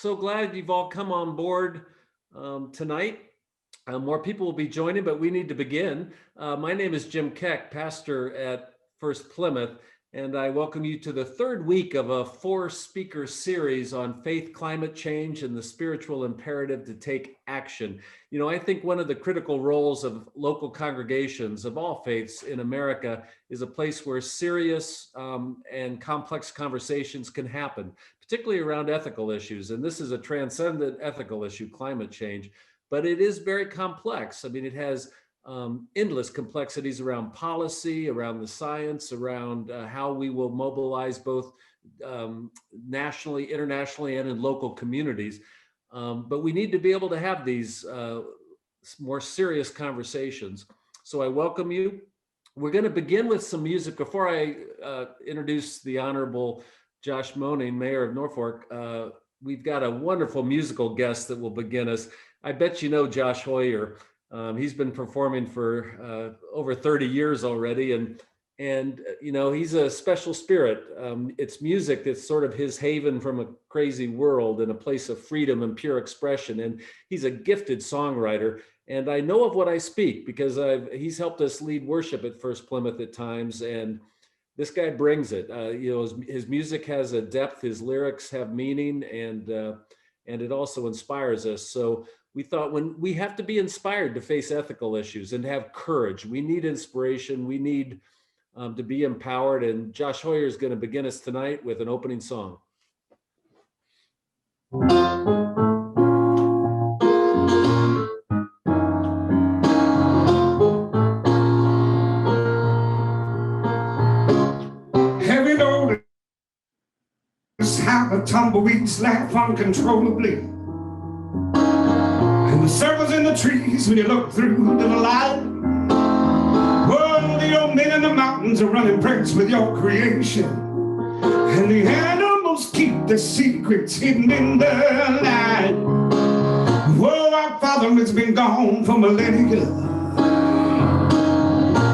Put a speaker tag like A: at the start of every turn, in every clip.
A: So glad you've all come on board tonight. More people will be joining, but we need to begin. My name is Jim Keck, pastor at First-Plymouth, and I welcome you to the third week of a 4-speaker series on faith, climate change, and the spiritual imperative to take action. You know, I think one of the critical roles of local congregations of all faiths in America is a place where serious and complex conversations can happen, particularly around ethical issues. And this is a transcendent ethical issue, climate change, but it is very complex. I mean, it has endless complexities around policy, around the science, around how we will mobilize both nationally, internationally, and in local communities. But we need to be able to have these more serious conversations. So I welcome you. We're going to begin with some music. Before I introduce the Honorable Josh Moenning, Mayor of Norfolk, we've got a wonderful musical guest that will begin us. I bet you know Josh Hoyer. He's been performing for over 30 years already, and you know, he's a special spirit. It's music that's sort of his haven from a crazy world and a place of freedom and pure expression. And he's a gifted songwriter. And I know of what I speak because he's helped us lead worship at First-Plymouth at times. And this guy brings it. You know, his music has a depth, his lyrics have meaning, and it also inspires us. So we thought, when we have to be inspired to face ethical issues and have courage, we need inspiration, we need to be empowered. And Josh Hoyer is going to begin us tonight with an opening song.
B: Heavy notice how the tumbleweeds laugh uncontrollably. And the circles in the trees when you look through to the light. Oh, the old men in the mountains are running pranks with your creation. And the animals keep their secrets hidden in the night. Oh, our Father has been gone for millennia.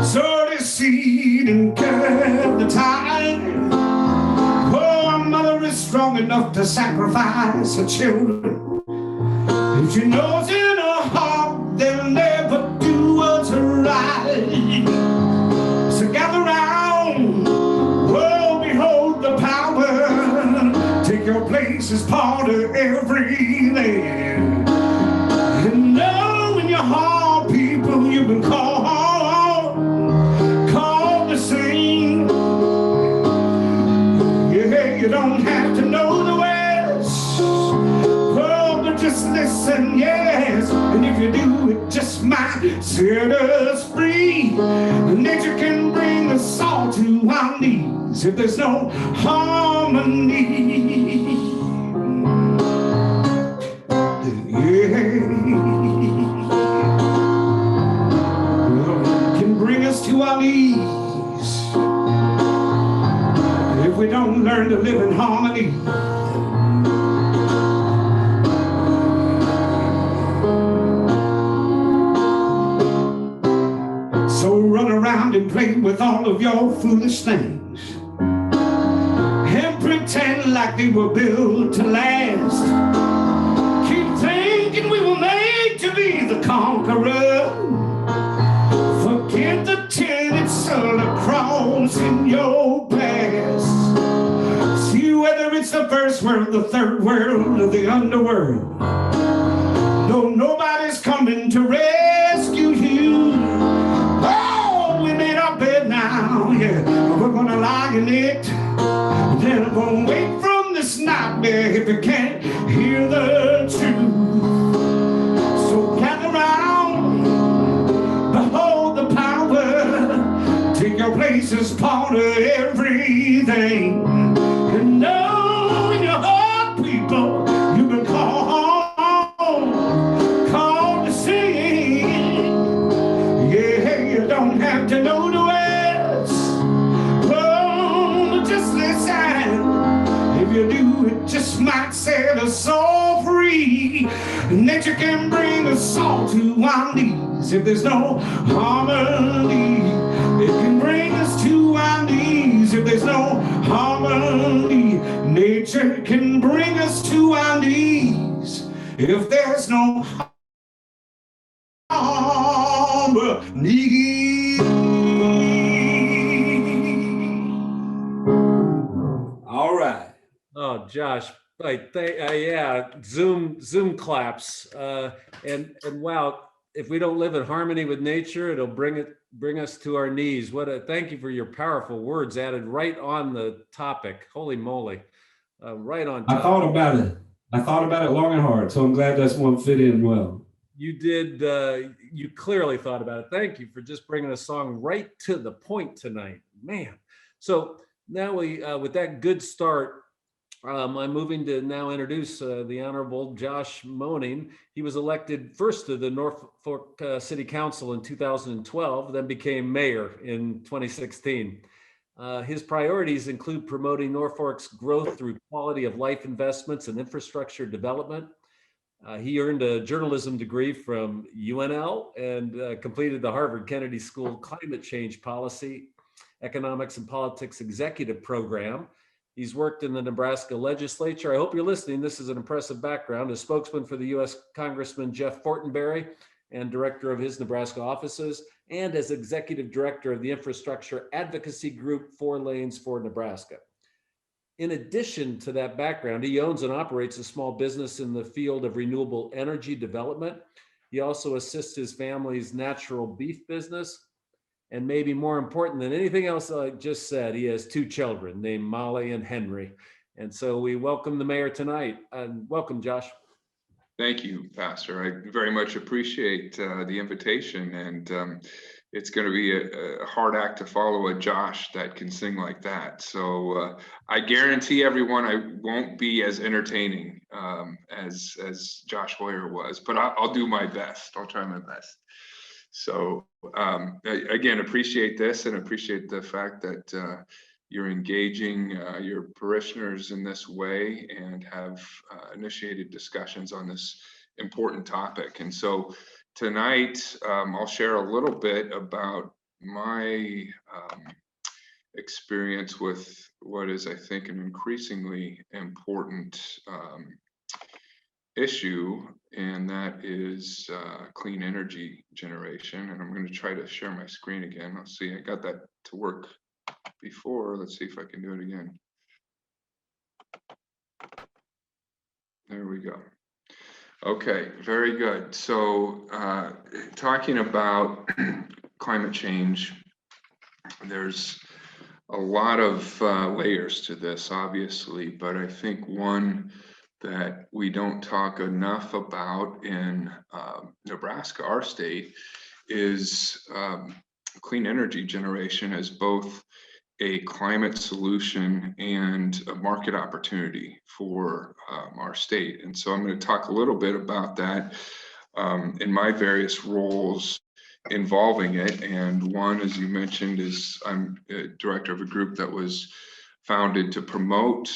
B: Sowed his seed and cut the tide. Oh, our mother is strong enough to sacrifice her children. If she knows in her heart they'll never do what's right. So gather round, oh, behold the power. Take your place as part of everything. And know in your heart, people, you've been called to sing. Yeah, you don't have to know the words. Just listen, yes, and if you do, it just might set us free. Nature can bring us all to our knees if there's no harmony. Yeah, can bring us to our knees if we don't learn to live in harmony. So run around and play with all of your foolish things and pretend like they were built to last. Keep thinking we were made to be the conqueror. Forget the tenets of the cross in your past. See whether it's the first world, the third world, or the underworld. No, nobody's coming to rescue you. Now, yeah, we're gonna lie in it. Then we're gonna wake from this nightmare if you can't hear the truth. So gather round, behold the power. Take your place as part of everything. And know in your heart, people, you've been called to sing. Yeah, you don't have to know the you do, it just might set us all free. Nature can bring us all to our knees if there's no harmony. It can bring us to our our knees. If there's no harmony, nature can bring us to our knees. If there's no harmony. All right.
A: Oh, Josh, yeah, Zoom claps, and wow, if we don't live in harmony with nature, it'll bring us to our knees. Thank you for your powerful words added right on the topic. Holy moly, right on
B: I
A: top.
B: thought about it. I thought about it long and hard, so I'm glad this one fit in well.
A: You did. You clearly thought about it. Thank you for just bringing a song right to the point tonight, man. So now with that good start. I'm moving to now introduce the Honorable Josh Moenning. He was elected first to the Norfolk City Council in 2012, then became mayor in 2016. His priorities include promoting Norfolk's growth through quality of life investments and infrastructure development. He earned a journalism degree from UNL and completed the Harvard Kennedy School Climate Change Policy, Economics and Politics Executive Program. He's worked in the Nebraska legislature. I hope you're listening. This is an impressive background. As spokesman for the U.S. Congressman Jeff Fortenberry and director of his Nebraska offices, and as executive director of the infrastructure advocacy group 4 Lanes for Nebraska. In addition to that background, he owns and operates a small business in the field of renewable energy development. He also assists his family's natural beef business. And maybe more important than anything else I just said, he has 2 children named Molly and Henry. And so we welcome the mayor tonight. And welcome, Josh.
C: Thank you, Pastor. I very much appreciate the invitation. And it's going to be a hard act to follow a Josh that can sing like that. So I guarantee everyone I won't be as entertaining as Josh Hoyer was, but I'll do my best. I'll try my best. So again, appreciate this and appreciate the fact that you're engaging your parishioners in this way and have initiated discussions on this important topic. And so tonight, I'll share a little bit about my experience with what is, I think, an increasingly important issue, and that is clean energy generation. And I'm going to try to share my screen again. Let's see, I got that to work before. Let's see if I can do it again. There we go. Okay, very good. So talking about climate change, there's a lot of layers to this, obviously, but I think one that we don't talk enough about in Nebraska, our state, is clean energy generation as both a climate solution and a market opportunity for our state. And so I'm going to talk a little bit about that in my various roles involving it. And one, as you mentioned, is I'm a director of a group that was founded to promote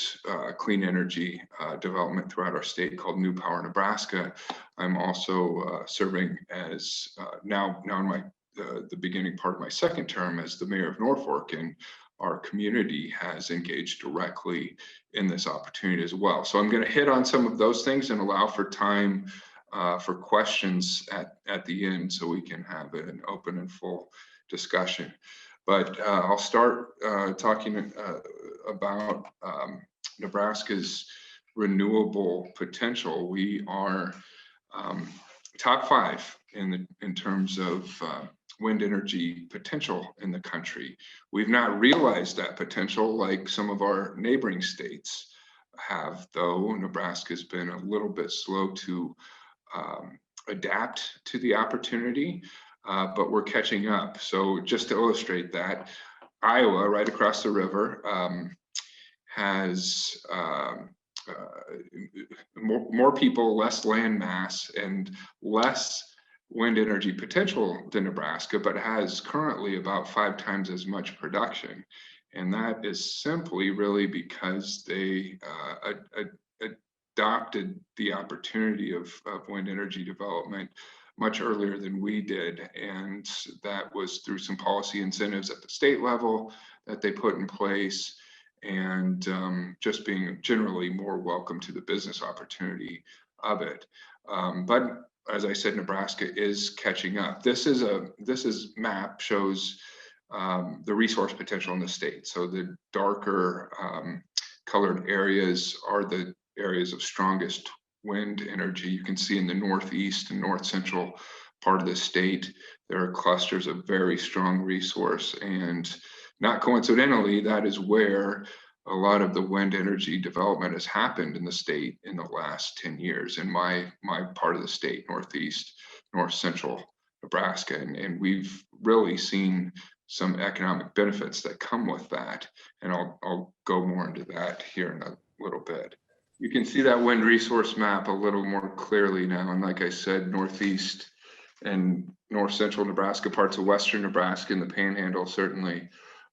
C: clean energy development throughout our state called New Power Nebraska. I'm also serving as now in the beginning part of my second term as the mayor of Norfolk, and our community has engaged directly in this opportunity as well. So I'm going to hit on some of those things and allow for time for questions at the end so we can have an open and full discussion. But I'll start talking about Nebraska's renewable potential. We are top 5 in terms of wind energy potential in the country. We've not realized that potential like some of our neighboring states have, though Nebraska's been a little bit slow to adapt to the opportunity. But we're catching up. So just to illustrate that, Iowa, right across the river, has more people, less land mass, and less wind energy potential than Nebraska, but has currently about 5 times as much production. And that is simply really because they adopted the opportunity of wind energy development much earlier than we did. And that was through some policy incentives at the state level that they put in place, and just being generally more welcome to the business opportunity of it. But as I said, Nebraska is catching up. This map shows the resource potential in the state. So the darker colored areas are the areas of strongest wind energy. You can see in the northeast and north central part of the state, there are clusters of very strong resource, and not coincidentally, that is where a lot of the wind energy development has happened in the state in the last 10 years in my part of the state, northeast, north central Nebraska. And we've really seen some economic benefits that come with that. And I'll go more into that here in a little bit. You can see that wind resource map a little more clearly now. And like I said, northeast and north central Nebraska, parts of western Nebraska and the Panhandle certainly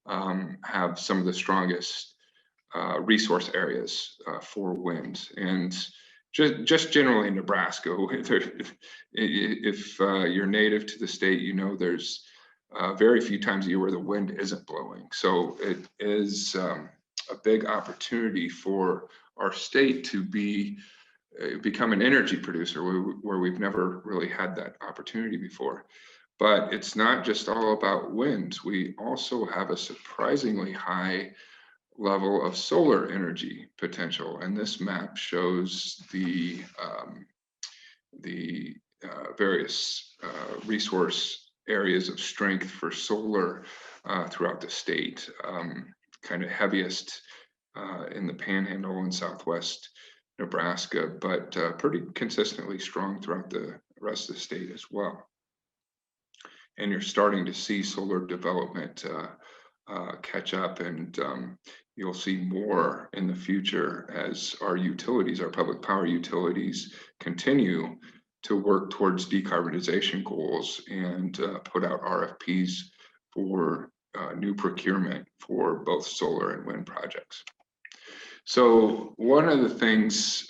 C: have some of the strongest resource areas for wind. And just generally in Nebraska, if you're native to the state, you know there's very few times a year where the wind isn't blowing. So it is a big opportunity for our state to become an energy producer where we've never really had that opportunity before. But it's not just all about wind. We also have a surprisingly high level of solar energy potential. And this map shows the various resource areas of strength for solar throughout the state. Kind of heaviest in the Panhandle and southwest Nebraska, but pretty consistently strong throughout the rest of the state as well. And you're starting to see solar development catch up, and you'll see more in the future as our utilities, our public power utilities, continue to work towards decarbonization goals and put out RFPs for new procurement for both solar and wind projects. So one of the things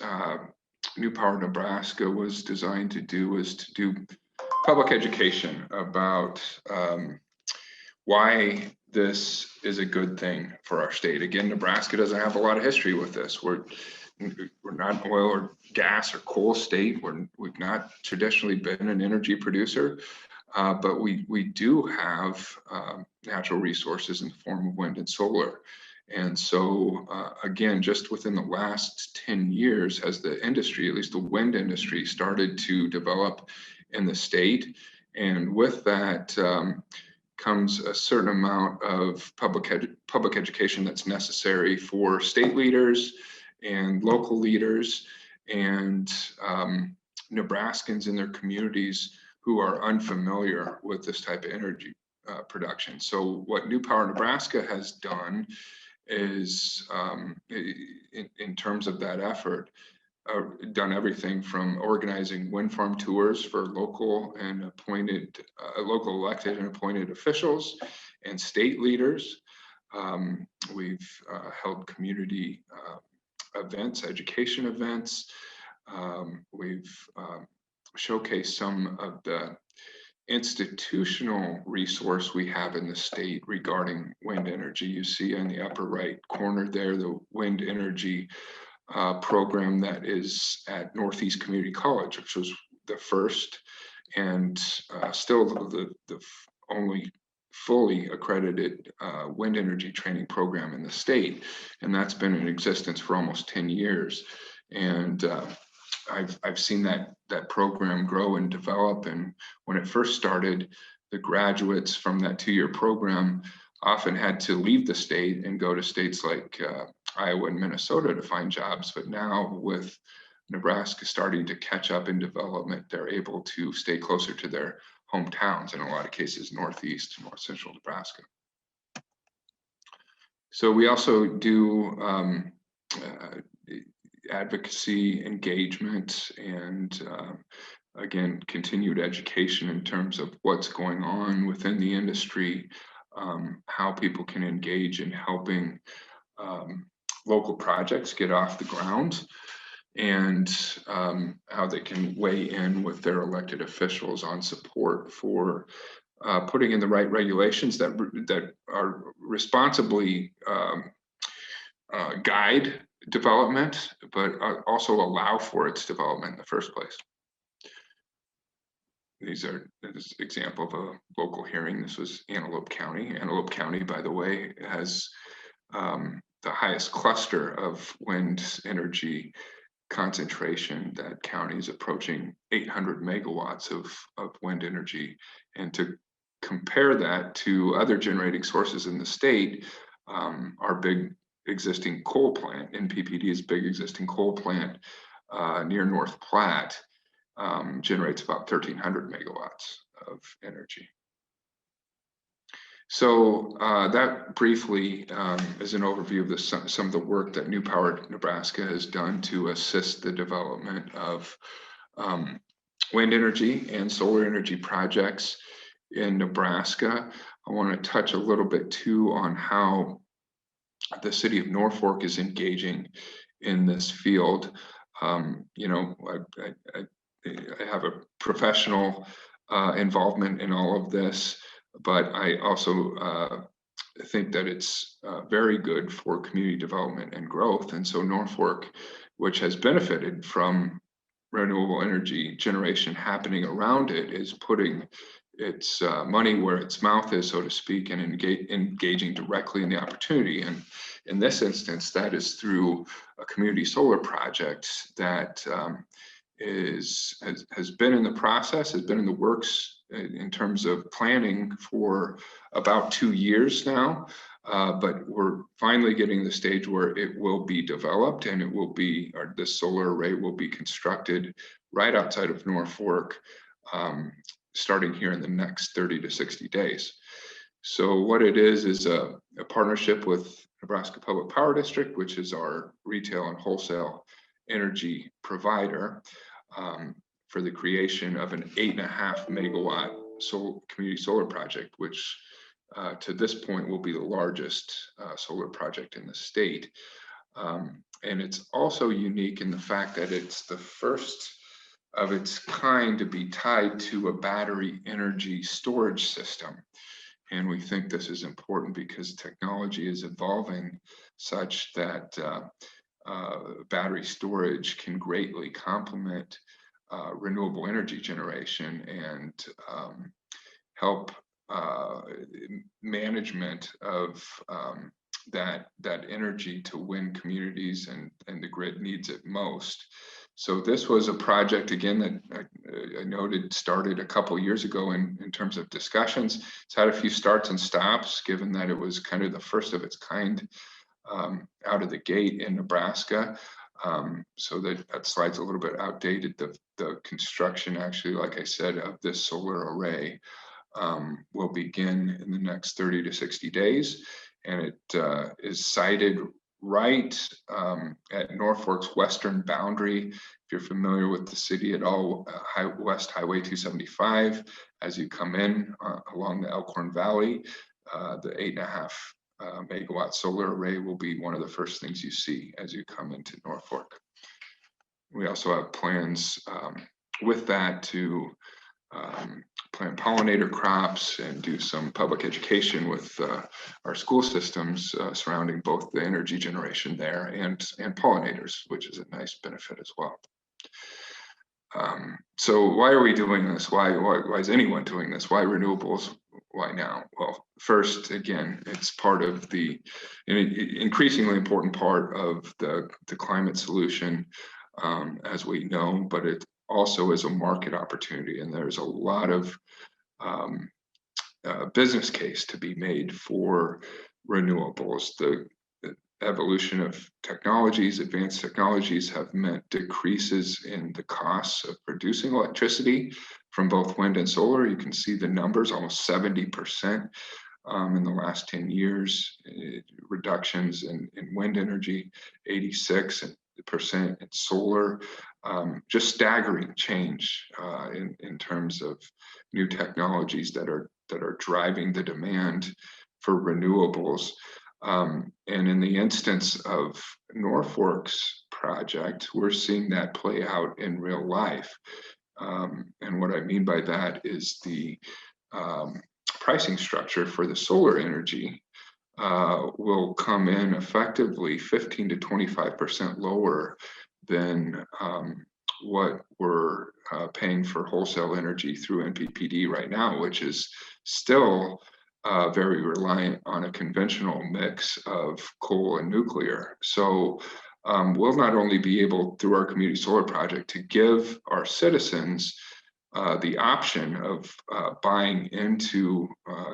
C: New Power Nebraska was designed to do was to do public education about why this is a good thing for our state. Again, Nebraska doesn't have a lot of history with this. We're not an oil or gas or coal state. We've not traditionally been an energy producer, but we do have natural resources in the form of wind and solar. And so, again, just within the last 10 years, has the industry, at least the wind industry, started to develop in the state. And with that comes a certain amount of public education that's necessary for state leaders and local leaders and Nebraskans in their communities who are unfamiliar with this type of energy production. So what New Power Nebraska has done is, in terms of that effort, done everything from organizing wind farm tours for local and appointed, local elected and appointed officials and state leaders. We've held community events, education events. We've showcased some of the institutional resource we have in the state regarding wind energy. You see in the upper right corner there, the wind energy program that is at Northeast Community College, which was the first and still the only fully accredited wind energy training program in the state. And that's been in existence for almost 10 years. And I've seen that program grow and develop. And when it first started, the graduates from that 2-year program often had to leave the state and go to states like Iowa and Minnesota to find jobs. But now with Nebraska starting to catch up in development, they're able to stay closer to their hometowns, in a lot of cases, northeast and north central Nebraska. So we also do advocacy engagement and again, continued education in terms of what's going on within the industry, how people can engage in helping local projects get off the ground, and how they can weigh in with their elected officials on support for putting in the right regulations that are responsibly guide development, but also allow for its development in the first place. These are this example of a local hearing. This was Antelope County. Antelope County, by the way, has the highest cluster of wind energy concentration. That county is approaching 800 megawatts of wind energy. And to compare that to other generating sources in the state, our big existing coal plant, NPPD's big existing coal plant near North Platte, generates about 1,300 megawatts of energy. So that briefly is an overview of some of the work that New Power Nebraska has done to assist the development of wind energy and solar energy projects in Nebraska. I want to touch a little bit too on how the city of Norfolk is engaging in this field. You know, I have a professional involvement in all of this, but I also think that it's very good for community development and growth. And so Norfolk, which has benefited from renewable energy generation happening around it, is putting its money where its mouth is, so to speak, and engaging directly in the opportunity. And in this instance, that is through a community solar project that has been in the process, has been in the works in terms of planning for about 2 years now. But we're finally getting the stage where it will be developed, and it will be, or this solar array will be constructed right outside of Norfolk, starting here in the next 30 to 60 days. So what it is a partnership with Nebraska Public Power District, which is our retail and wholesale energy provider, for the creation of an 8.5 megawatt community solar project, which to this point will be the largest solar project in the state. And it's also unique in the fact that it's the first of its kind to be tied to a battery energy storage system. And we think this is important because technology is evolving such that battery storage can greatly complement renewable energy generation and help management of that energy to when communities and the grid needs it most. So this was a project, again, that I noted started a couple years ago in terms of discussions. It's had a few starts and stops, given that it was kind of the first of its kind out of the gate in Nebraska. So that slide's a little bit outdated. The construction, actually, like I said, of this solar array will begin in the next 30 to 60 days. And it is sited right at Norfolk's western boundary. If you're familiar with the city at all, West Highway 275, as you come in along the Elkhorn Valley, the 8.5 megawatt solar array will be one of the first things you see as you come into Norfolk. We also have plans with that to plant pollinator crops and do some public education with our school systems surrounding both the energy generation there and pollinators, which is a nice benefit as well. So why are we doing this? Why is anyone doing this? Why renewables? Why now? Well, first, again, it's part of the increasingly important part of the climate solution, as we know, but it also is a market opportunity, and there's a lot of business case to be made for renewables. The evolution of technologies, advanced technologies, have meant decreases in the costs of producing electricity from both wind and solar. You can see the numbers, almost 70% in the last 10 years, reductions in wind energy, 86% in solar. Just staggering change in terms of new technologies that are driving the demand for renewables. And in the instance of Norfolk's project, we're seeing that play out in real life. And what I mean by that is the pricing structure for the solar energy will come in effectively 15 to 25% lower than what we're paying for wholesale energy through NPPD right now, which is still very reliant on a conventional mix of coal and nuclear. So we'll not only be able, through our community solar project, to give our citizens the option of buying into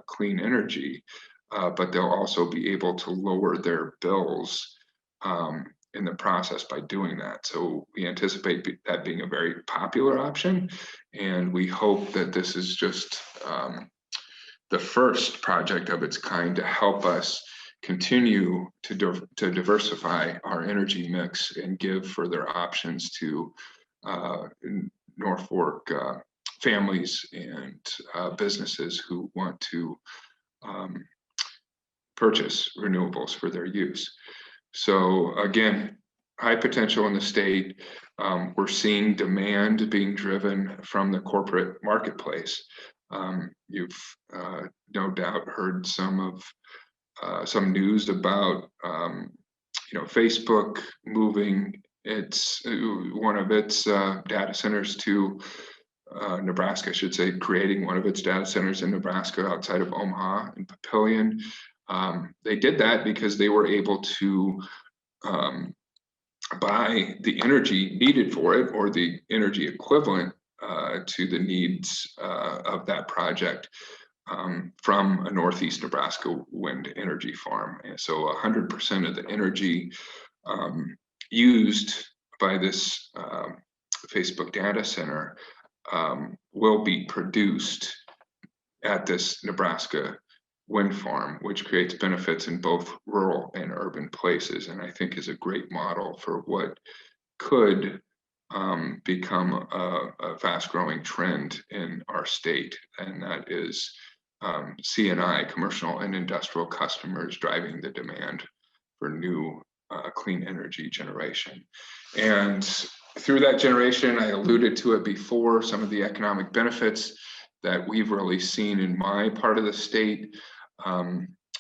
C: clean energy, but they'll also be able to lower their bills in the process by doing that. So we anticipate that being a very popular option, and we hope that this is just the first project of its kind to help us continue to diversify our energy mix and give further options to Norfolk families and businesses who want to purchase renewables for their use. So again, high potential in the state. We're seeing demand being driven from the corporate marketplace. You've no doubt heard some news about Facebook moving one of its data centers to Nebraska, I should say, creating one of its data centers in Nebraska outside of Omaha and Papillion. They did that because they were able to buy the energy needed for it, or the energy equivalent to the needs of that project from a Northeast Nebraska wind energy farm. And so 100% of the energy used by this Facebook data center will be produced at this Nebraska wind farm, which creates benefits in both rural and urban places, and I think is a great model for what could become a fast-growing trend in our state, and that is C&I, commercial and industrial customers, driving the demand for new clean energy generation. And through that generation, I alluded to it before, some of the economic benefits that we've really seen in my part of the state.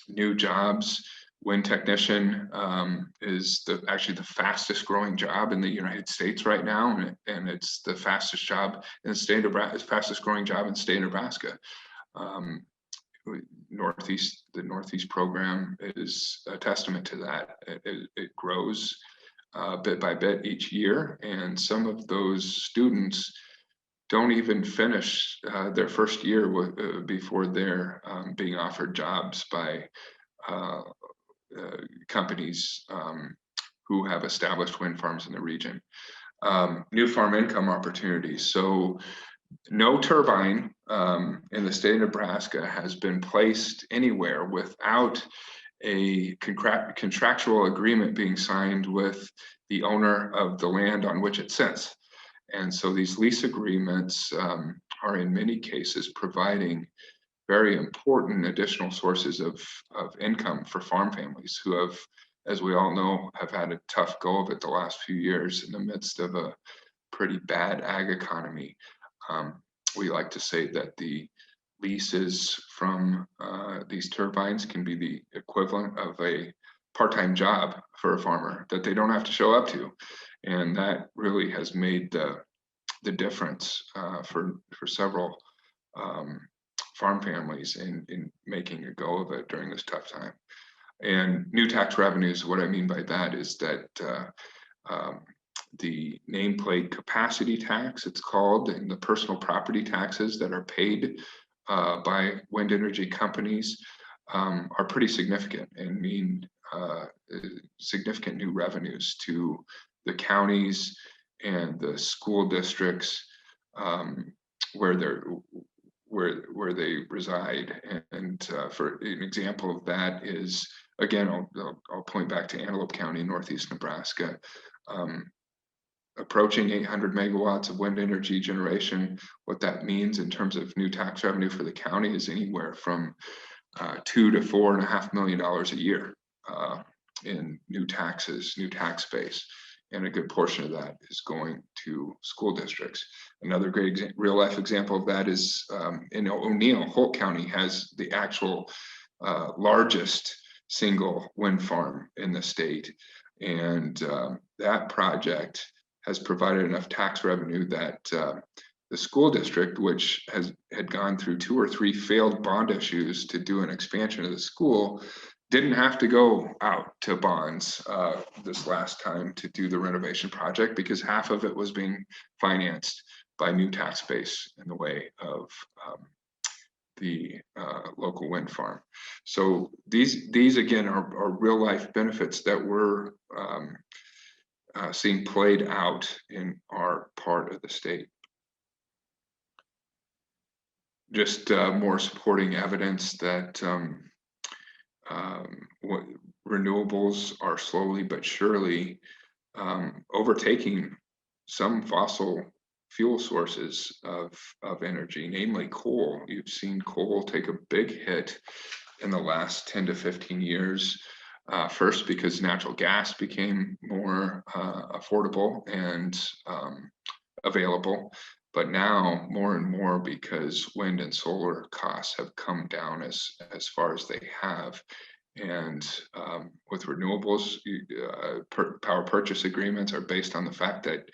C: New jobs. Wind technician is actually the fastest growing job in the United States right now, and it's the fastest job in the state of Nebraska, fastest growing job in the state of Nebraska. The Northeast program is a testament to that. It grows bit by bit each year, and some of those students don't even finish their first year before they're being offered jobs by companies who have established wind farms in the region. New farm income opportunities. So no turbine in the state of Nebraska has been placed anywhere without a contractual agreement being signed with the owner of the land on which it sits. And so these lease agreements are in many cases providing very important additional sources of income for farm families who have, as we all know, have had a tough go of it the last few years in the midst of a pretty bad ag economy. We like to say that the leases from these turbines can be the equivalent of a part-time job for a farmer that they don't have to show up to. And that really has made the difference for several farm families in making a go of it during this tough time. And new tax revenues, what I mean by that is that the nameplate capacity tax, it's called, and the personal property taxes that are paid by wind energy companies are pretty significant and mean significant new revenues to the counties and the school districts where they reside. And for an example of that is, again, I'll point back to Antelope County, Northeast Nebraska. Approaching 800 megawatts of wind energy generation. What that means in terms of new tax revenue for the county is anywhere from $2 to $4.5 million a year in new taxes, new tax base. and a good portion of that is going to school districts. Another great real life example of that is in O'Neill. Holt County has the actual largest single wind farm in the state. And that project has provided enough tax revenue that the school district, which had gone through 2 or 3 failed bond issues to do an expansion of the school, didn't have to go out to bonds this last time to do the renovation project, because half of it was being financed by new tax base in the way of the local wind farm. So these again are real life benefits that we're seeing played out in our part of the state. Just more supporting evidence that what renewables are slowly but surely overtaking some fossil fuel sources of energy, namely coal. You've seen coal take a big hit in the last 10 to 15 years. First, because natural gas became more affordable and available, but now more and more because wind and solar costs have come down as far as they have. And with renewables, power purchase agreements are based on the fact that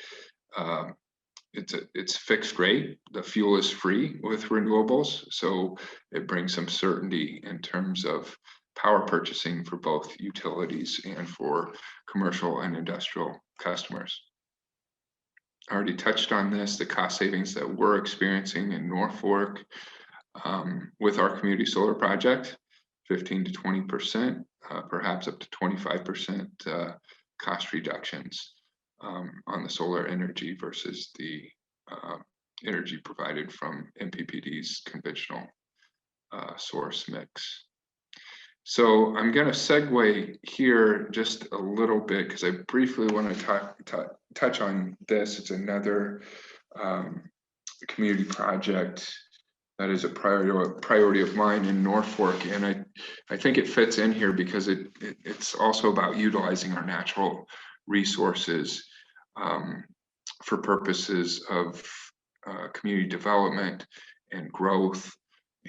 C: it's fixed rate. The fuel is free with renewables, so it brings some certainty in terms of power purchasing for both utilities and for commercial and industrial customers. I already touched on this, the cost savings that we're experiencing in Norfolk with our community solar project, 15 to 20%, perhaps up to 25% cost reductions on the solar energy versus the energy provided from NPPD's conventional source mix. So I'm going to segue here just a little bit because I briefly want to touch on this. It's another community project that is a priority of mine in Norfolk, and I think it fits in here because it's also about utilizing our natural resources for purposes of community development and growth,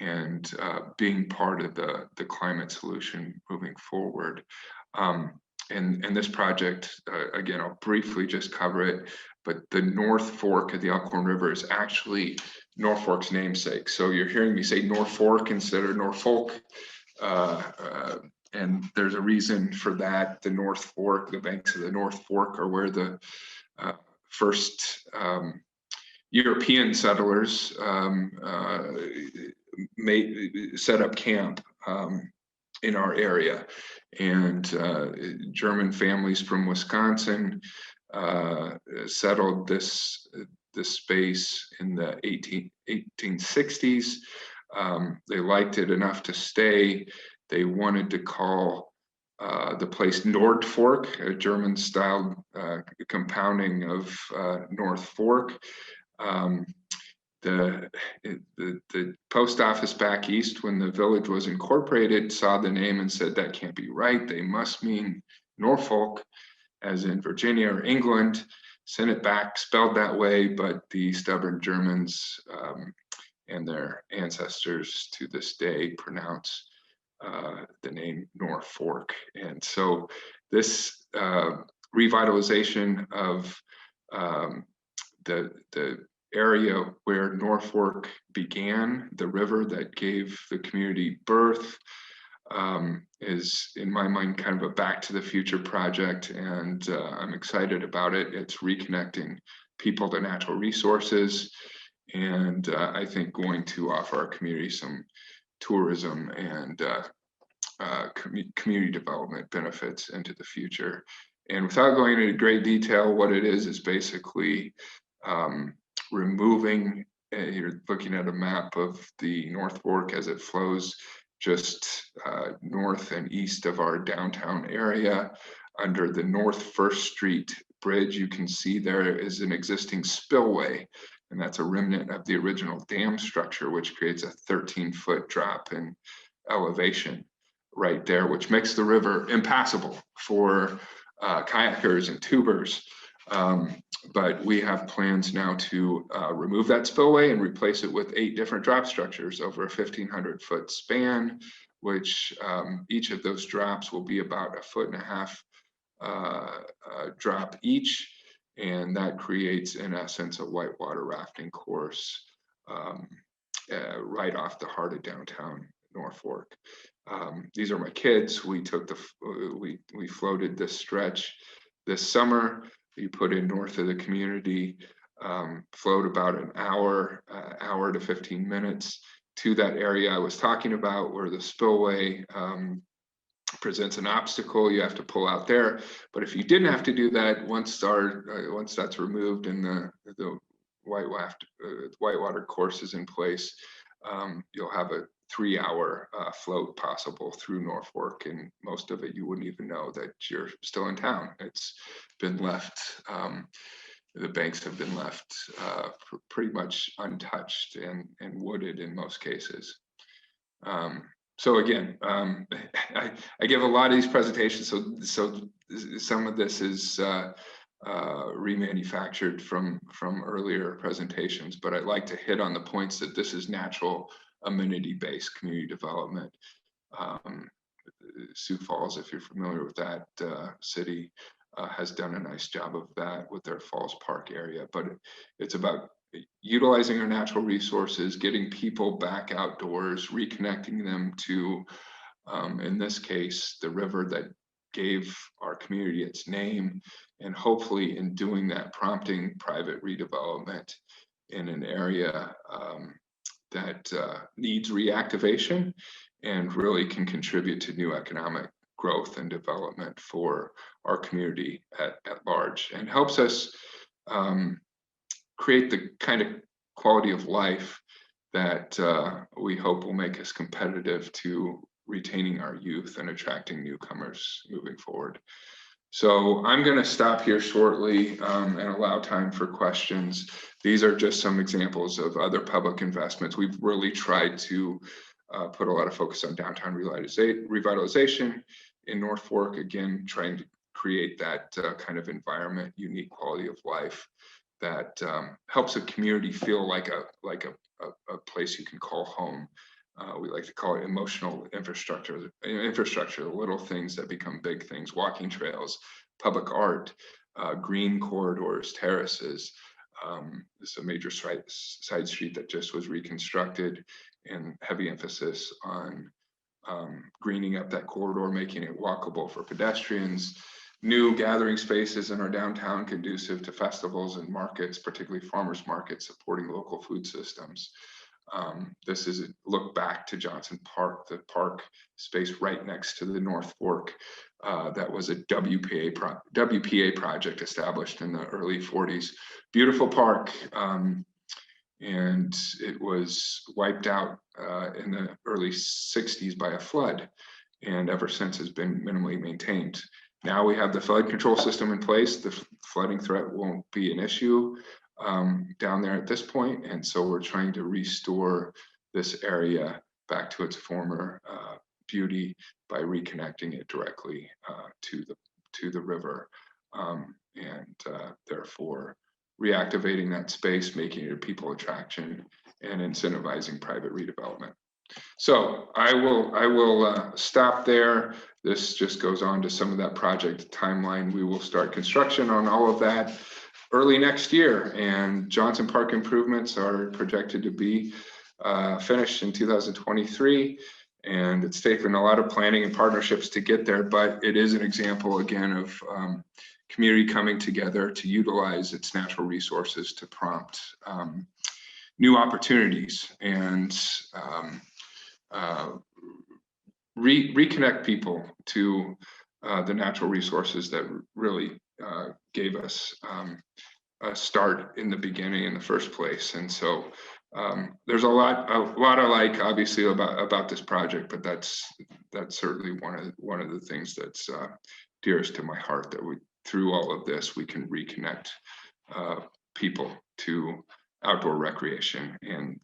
C: and being part of the climate solution moving forward. And this project, again, I'll briefly just cover it, but the North Fork of the Elkhorn River is actually Norfolk's namesake. So you're hearing me say Norfolk instead of Norfolk, and there's a reason for that. The North Fork, the banks of the North Fork are where the first European settlers set up camp in our area, and German families from Wisconsin settled this space in the 1860s. They liked it enough to stay. They wanted to call the place Nordfork, a German-style compounding of North Fork. The post office back east, when the village was incorporated, saw the name and said that can't be right. They must mean Norfolk, as in Virginia or England. Sent it back spelled that way, but the stubborn Germans and their ancestors to this day pronounce the name Norfolk. And so this revitalization of the area where Norfolk began, the river that gave the community birth, is in my mind kind of a back to the future project, and I'm excited about it. It's reconnecting people to natural resources, and I think going to offer our community some tourism and community development benefits into the future. And without going into great detail, what it is basically removing, you're looking at a map of the North Fork as it flows just north and east of our downtown area. Under the North First Street Bridge, you can see there is an existing spillway, and that's a remnant of the original dam structure, which creates a 13-foot drop in elevation right there, which makes the river impassable for kayakers and tubers. But we have plans now to remove that spillway and replace it with 8 different drop structures over a 1,500-foot span, which each of those drops will be about a 1.5 foot drop each. And that creates, in essence, a whitewater rafting course right off the heart of downtown Norfolk. These are my kids. We took we floated this stretch this summer. You put in north of the community, float about an hour to 15 minutes to that area I was talking about where the spillway presents an obstacle. You have to pull out there. But if you didn't have to do that, once that's removed and the whitewater course is in place, you'll have a 3-hour float possible through Norfolk, and most of it you wouldn't even know that you're still in town. It's been left, the banks have been left pretty much untouched and wooded in most cases. So again, I give a lot of these presentations, so some of this is remanufactured from earlier presentations, but I'd like to hit on the points that this is natural amenity-based community development. Sioux Falls, if you're familiar with that city, has done a nice job of that with their Falls Park area, but it's about utilizing our natural resources, getting people back outdoors, reconnecting them to, in this case, the river that gave our community its name, and hopefully in doing that, prompting private redevelopment in an area that needs reactivation and really can contribute to new economic growth and development for our community at large, and helps us create the kind of quality of life that we hope will make us competitive to retaining our youth and attracting newcomers moving forward. So I'm going to stop here shortly and allow time for questions. These are just some examples of other public investments. We've really tried to put a lot of focus on downtown revitalization in Norfolk, again, trying to create that kind of environment, unique quality of life that helps a community feel like a place you can call home. We like to call it emotional infrastructure, the little things that become big things: walking trails, public art, green corridors, terraces. This is a major side street that just was reconstructed, and heavy emphasis on greening up that corridor, making it walkable for pedestrians. New gathering spaces in our downtown conducive to festivals and markets, particularly farmers markets, supporting local food systems. This is a look back to Johnson Park, the park space right next to the North Fork. That was a WPA project established in the early 40s. Beautiful park, and it was wiped out in the early 60s by a flood, and ever since has been minimally maintained. Now we have the flood control system in place. The flooding threat won't be an issue down there at this point, and so we're trying to restore this area back to its former beauty by reconnecting it directly to the river, and therefore reactivating that space, making it a people attraction, and incentivizing private redevelopment. So I will stop there. This just goes on to some of that project timeline. We will start construction on all of that early next year, and Johnson Park improvements are projected to be finished in 2023. And it's taken a lot of planning and partnerships to get there, but it is an example again of community coming together to utilize its natural resources to prompt new opportunities and reconnect people to the natural resources that really gave us a start in the beginning in the first place. And so there's a lot I like obviously about this project, but that's certainly one of the things that's dearest to my heart, that through all of this we can reconnect people to outdoor recreation and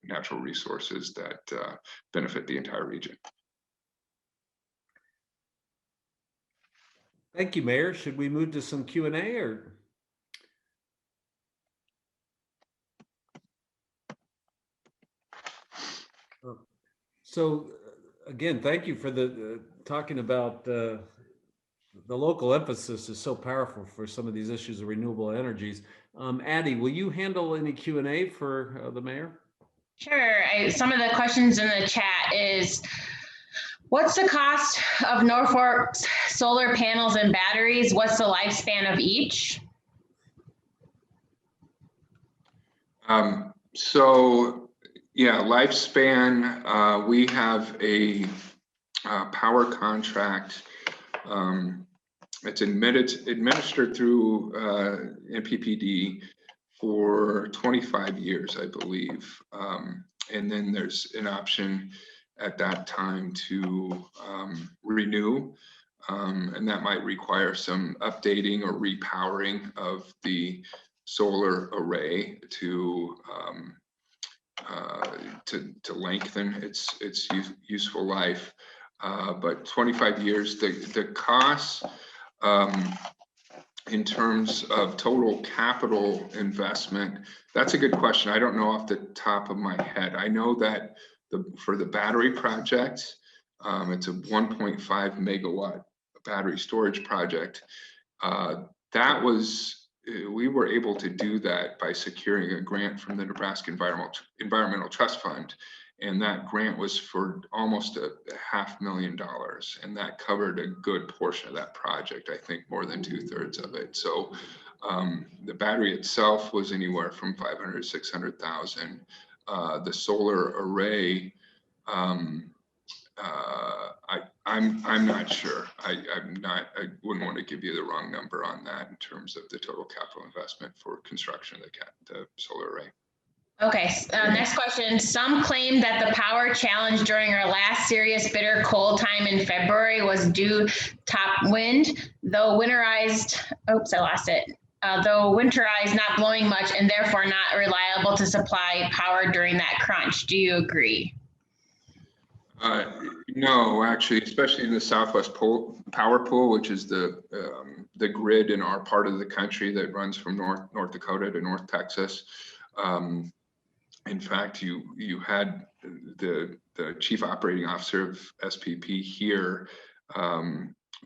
C: natural resources that benefit the entire region.
A: Thank you, Mayor. Should we move to some Q&A or? So again, thank you for the talking about the local emphasis is so powerful for some of these issues of renewable energies. Addie, will you handle any Q&A for the mayor?
D: Sure. Some of the questions in the chat is, what's the cost of Norfolk's solar panels and batteries? What's the lifespan of each?
C: So yeah, lifespan, we have a power contract. It's administered through NPPD for 25 years, I believe. And then there's an option at that time to renew, and that might require some updating or repowering of the solar array to lengthen its useful life. But 25 years, the costs in terms of total capital investment, that's a good question. I don't know off the top of my head. I know that for the battery project, it's a 1.5 megawatt battery storage project. We were able to do that by securing a grant from the Nebraska Environmental Trust Fund. And that grant was for almost $500,000, and that covered a good portion of that project. I think more than 2/3 of it. So the battery itself was anywhere from 500 to 600,000. The solar array, I'm not sure. I wouldn't want to give you the wrong number on that in terms of the total capital investment for construction of the solar array.
D: Okay, next question. Some claim that the power challenge during our last serious bitter cold time in February was due top wind, though winterized, though winterized not blowing much and therefore not reliable to supply power during that crunch. Do you agree?
C: No, actually, especially in the Southwest Power Pool, which is the grid in our part of the country that runs from North Dakota to North Texas. In fact, you had the chief operating officer of SPP here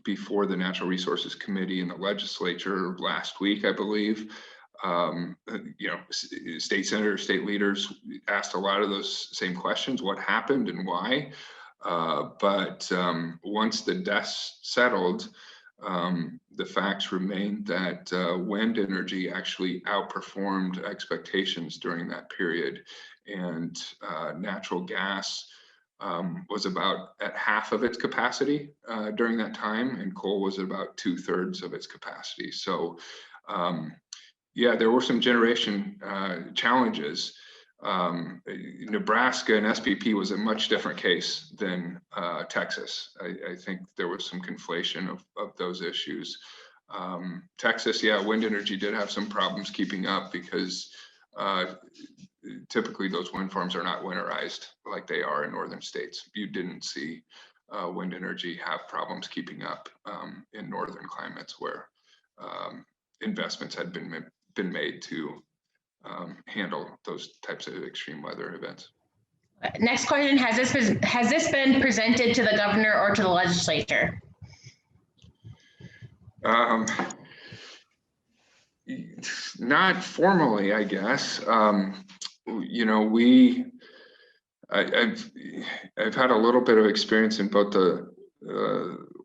C: before the Natural Resources Committee in the legislature last week, I believe. State senators, state leaders asked a lot of those same questions: what happened and why? But once the dust settled, the facts remained that wind energy actually outperformed expectations during that period, and natural gas was about at half of its capacity during that time, and coal was about 2/3 of its capacity. So yeah, there were some generation challenges. Nebraska and SPP was a much different case than Texas. I think there was some conflation of those issues. Texas, yeah, wind energy did have some problems keeping up because typically those wind farms are not winterized like they are in northern states. You didn't see wind energy have problems keeping up in northern climates where investments had been made to handle those types of extreme weather events.
D: Next question, has this been presented to the governor or to the legislature?
C: Not formally, I guess. I've had a little bit of experience in both the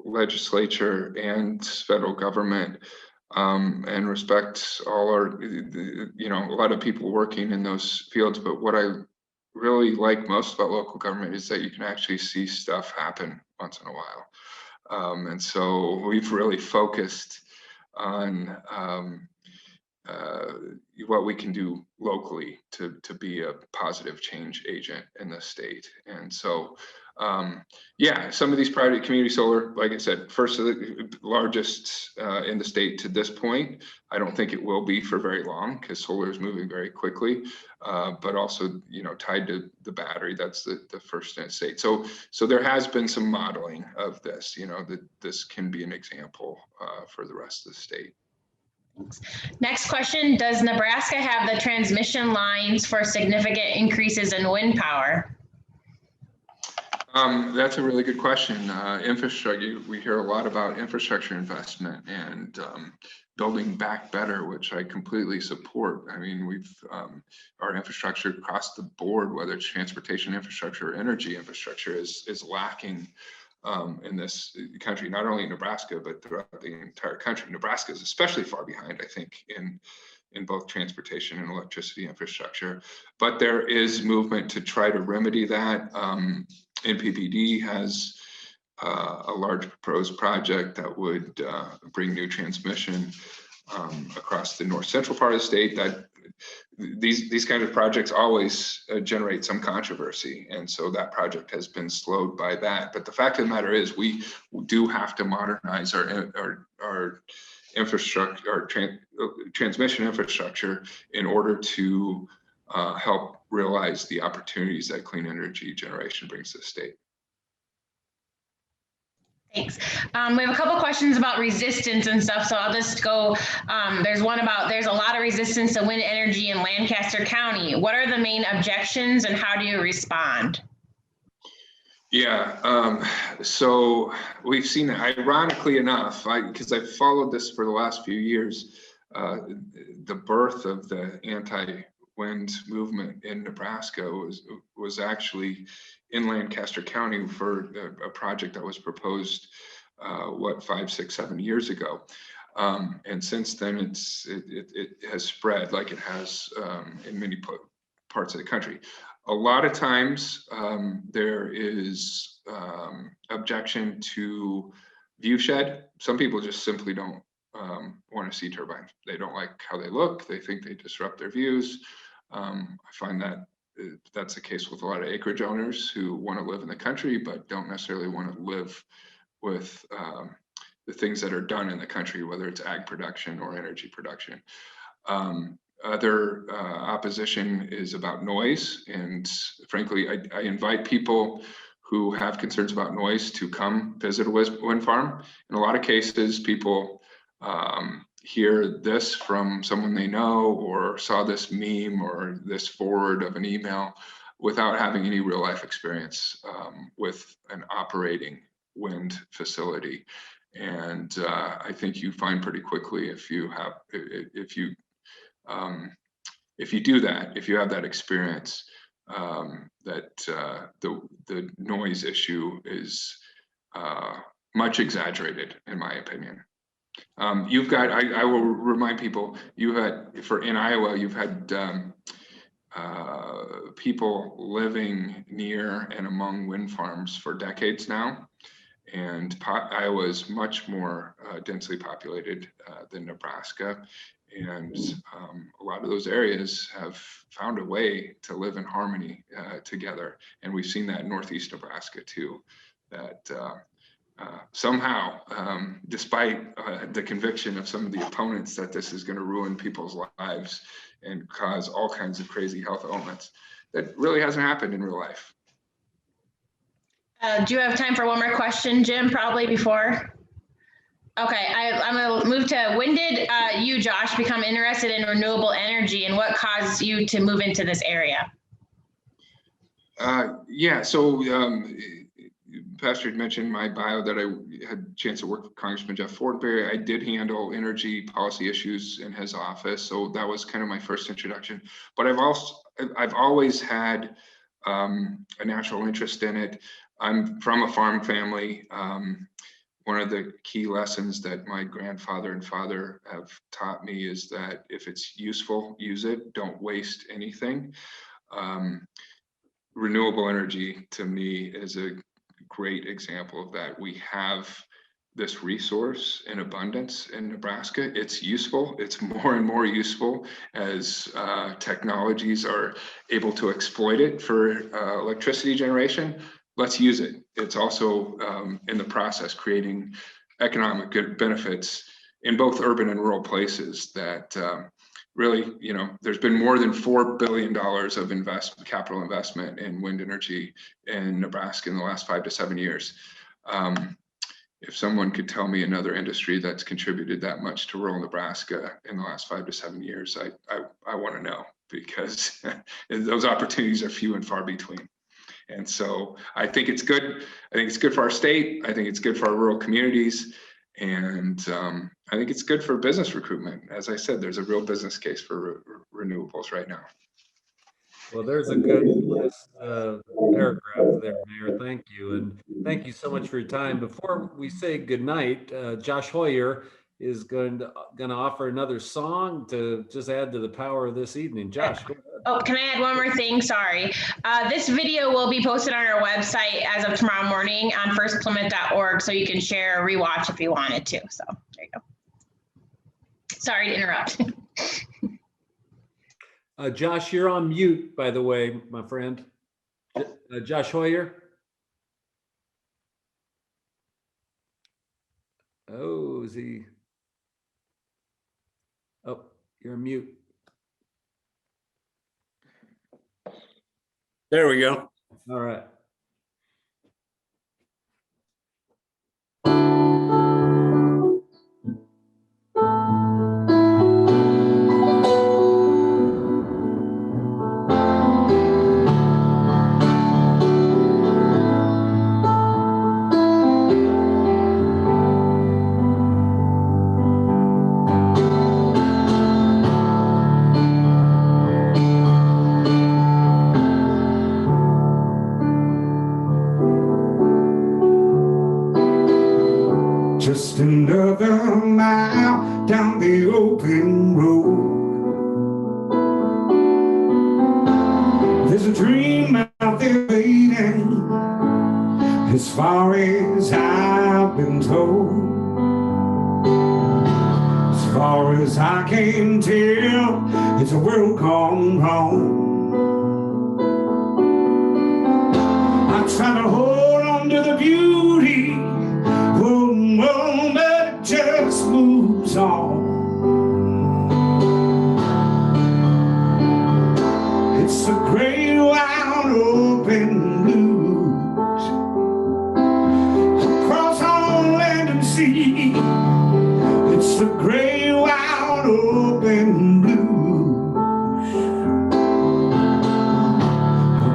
C: legislature and federal government, and respect all our, a lot of people working in those fields. But what I really like most about local government is that you can actually see stuff happen once in a while. And so we've really focused on what we can do locally to be a positive change agent in the state. And so yeah, some of these private community solar, like I said, first of the largest in the state to this point. I don't think it will be for very long because solar is moving very quickly, but also, tied to the battery, that's the first in the state. So there has been some modeling of this, that this can be an example for the rest of the state.
D: Next question, does Nebraska have the transmission lines for significant increases in wind power?
C: That's a really good question. Infrastructure, we hear a lot about infrastructure investment and building back better, which I completely support. I mean, our infrastructure across the board, whether it's transportation infrastructure or energy infrastructure, is lacking in this country, not only in Nebraska, but throughout the entire country. Nebraska is especially far behind, I think, in both transportation and electricity infrastructure. But there is movement to try to remedy that. NPPD has a large proposed project that would bring new transmission across the north central part of the state. That these kind of projects always generate some controversy, and so that project has been slowed by that. But the fact of the matter is, we do have to modernize our infrastructure, our transmission infrastructure, in order to help realize the opportunities that clean energy generation brings to the state.
D: Thanks. We have a couple questions about resistance and stuff, so I'll just go. There's one about, there's a lot of resistance to wind energy in Lancaster County. What are the main objections and how do you respond?
C: Yeah, so we've seen, ironically enough, because I've followed this for the last few years, the birth of the anti-wind movement in Nebraska was actually in Lancaster County for a project that was proposed, 5, 6, 7 years ago. And since then, it has spread like it has in many parts of the country. A lot of times there is objection to view shed. Some people just simply don't want to see turbines. They don't like how they look. They think they disrupt their views. I find that that's the case with a lot of acreage owners who want to live in the country, but don't necessarily want to live with the things that are done in the country, whether it's ag production or energy production. Other opposition is about noise, and frankly, I invite people who have concerns about noise to come visit a wind farm. In a lot of cases, people hear this from someone they know, or saw this meme or this forward of an email, without having any real life experience with an operating wind facility. And I think you find pretty quickly, if you do that, if you have that experience, that the noise issue is much exaggerated, in my opinion. You've got, I will remind people, in Iowa, you've had people living near and among wind farms for decades now. And Iowa is much more densely populated than Nebraska. And a lot of those areas have found a way to live in harmony together. And we've seen that in Northeast Nebraska too, that somehow, despite the conviction of some of the opponents that this is going to ruin people's lives and cause all kinds of crazy health ailments, that really hasn't happened in real life.
D: Do you have time for one more question, Jim, probably before? Okay, I'm going to move to, when did you, Josh, become interested in renewable energy, and what caused you to move into this area?
C: Yeah, so Pastor had mentioned in my bio that I had a chance to work with Congressman Jeff Fortenberry. I did handle energy policy issues in his office, so that was kind of my first introduction. But I've always had a natural interest in it. I'm from a farm family. One of the key lessons that my grandfather and father have taught me is that if it's useful, use it. Don't waste anything. Renewable energy, to me, is a great example of that. We have this resource in abundance in Nebraska. It's useful. It's more and more useful as technologies are able to exploit it for electricity generation. Let's use it. It's also in the process creating economic good benefits in both urban and rural places that really, there's been more than $4 billion of capital investment in wind energy in Nebraska in the last 5 to 7 years. If someone could tell me another industry that's contributed that much to rural Nebraska in the last 5 to 7 years, I want to know, because those opportunities are few and far between. And so I think it's good. I think it's good for our state. I think it's good for our rural communities. And I think it's good for business recruitment. As I said, there's a real business case for renewables right now.
A: Well, there's a good last paragraph there, Mayor. Thank you. And thank you so much for your time. Before we say goodnight, Josh Hoyer is going to offer another song to just add to the power of this evening. Josh, go ahead.
D: Oh, can I add one more thing? Sorry. This video will be posted on our website as of tomorrow morning on firstplymouth.org, so you can share or rewatch if you wanted to. So there you go. Sorry to interrupt.
A: Josh, you're on mute, by the way, my friend. Josh Hoyer. Oh, is he? Oh, you're on mute.
E: There we go.
A: All right.
B: Just another mile down the open road. There's a dream out there waiting, as far as I've been told. As far as I can tell, it's a world gone wrong. I try to hold on to the beauty, but it just moves on. It's a great wide open blues across all land and sea. It's a great wide open blues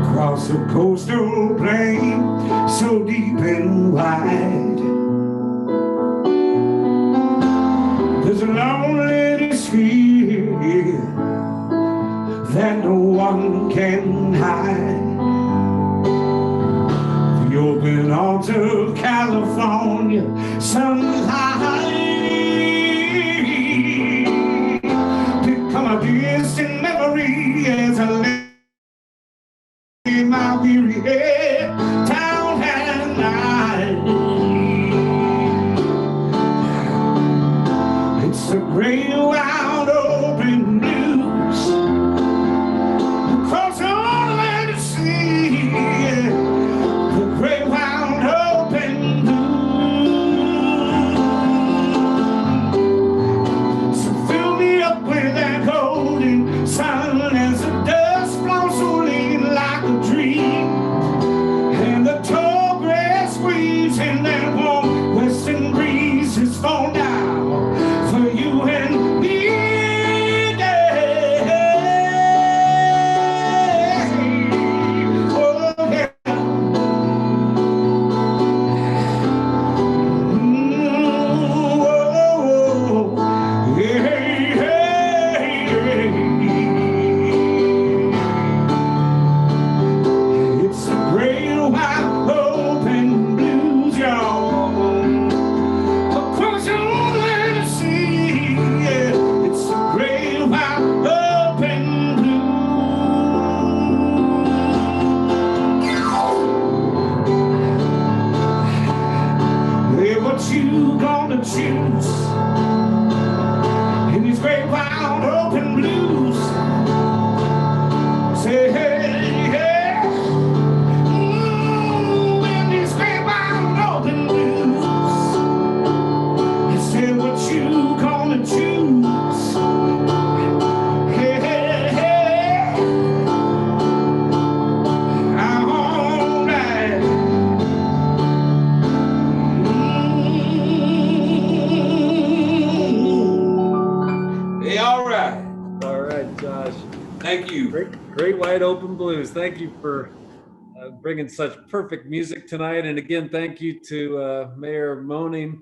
B: across the coastal plain, so deep and wide. There's a loneliness here that no one can hide. The open arms of California sunlight become a distant memory as I lay my weary head down at night. It's a great wide open blues across all land and sea. The great wide open blues. So fill me up with that golden sun as the dust flows slowly like a dream, and the tall grass waves in that warm western breeze just fall down for you and me. Oh, yeah. Oh, yeah. It's a great wide open blues, y'all. Across your land and sea, yeah. It's a great wide open blue. Hey, what you gonna choose in these great wide open blues? Say, hey, yeah. In these great wide open blues. Say what you gonna choose. Hey, hey, hey. I'm alright. Hey, alright.
A: All right, Josh.
E: Thank you.
A: Great wide open blues. Thank you for bringing such perfect music tonight. And again, thank you to Mayor Moenning.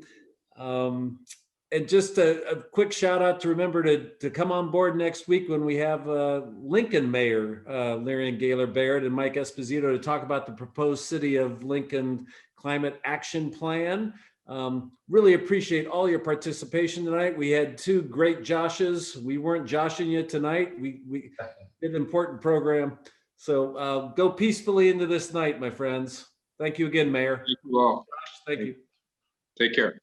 A: And just a quick shout out to remember to come on board next week when we have Lincoln Mayor Lyrian Gaylor Baird and Mike Esposito to talk about the proposed City of Lincoln Climate Action Plan. Really appreciate all your participation tonight. We had two great Joshes. We weren't joshing you tonight. We did an important program. So go peacefully into this night, my friends. Thank you again, Mayor.
C: Thank you all.
A: Thank you.
C: Take care.